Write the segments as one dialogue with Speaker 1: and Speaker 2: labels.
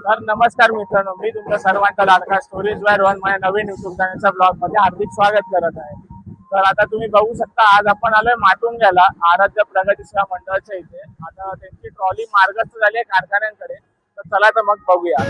Speaker 1: तर नमस्कार मित्रांनो, मी तुमच्या सर्वांचा लाडका स्टोरीज बाय रोहन माझ्या नवीन युट्यूब चॅनलच्या ब्लॉग मध्ये हार्दिक स्वागत करत आहे. तर आता तुम्ही बघू शकता, आज आपण आलोय माटुंग्याला आराध्य प्रगती सेवा मंडळाच्या इथे. आता त्यांची ट्रॉली मार्गस्थ झाली आहे कारखान्यांकडे. तर चला तर मग बघूया.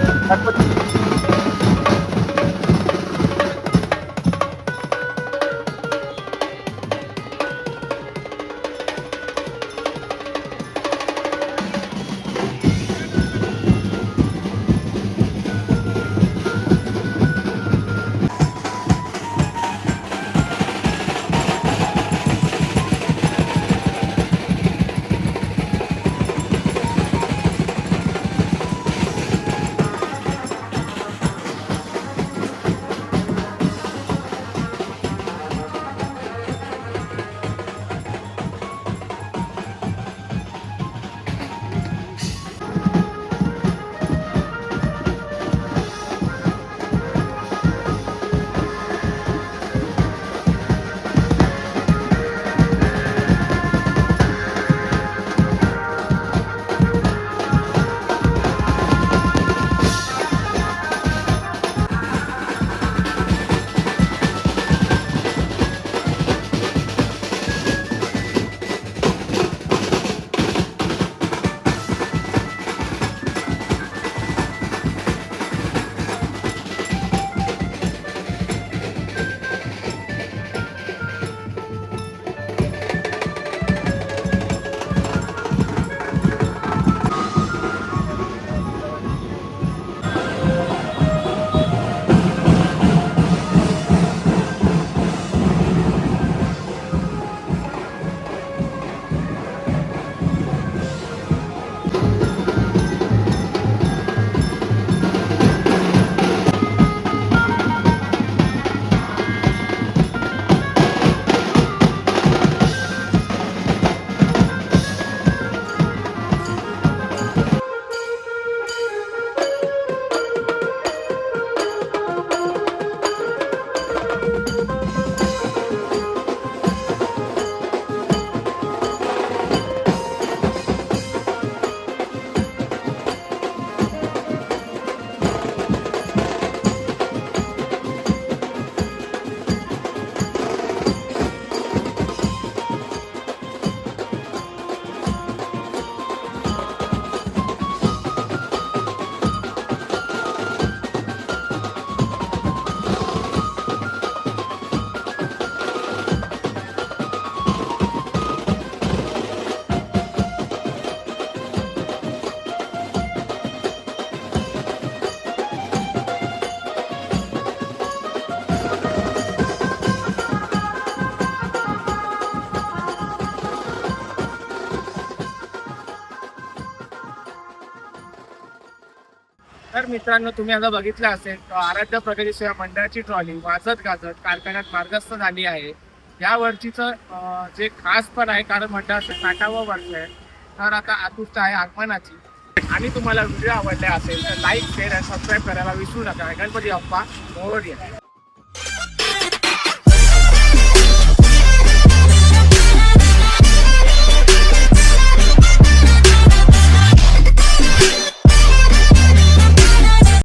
Speaker 1: तर मित्रांनो, तुम्ही आता बघितलं असेल तर आराध्य प्रगती सेवा मंडळाची ट्रॉली वाजत गाजत कारखान्यात मार्गस्थ झाली आहे. या वर्षीच जे खास पण आहे, कारण मंडळाचं 60वं वर्ष आहे. तर आता आतुरता आहे आगमनाची. आणि तुम्हाला व्हिडिओ आवडले असेल तर लाईक शेअर आणि सबस्क्राईब करायला विसरू नका. गणपती बाप्पा मोरया.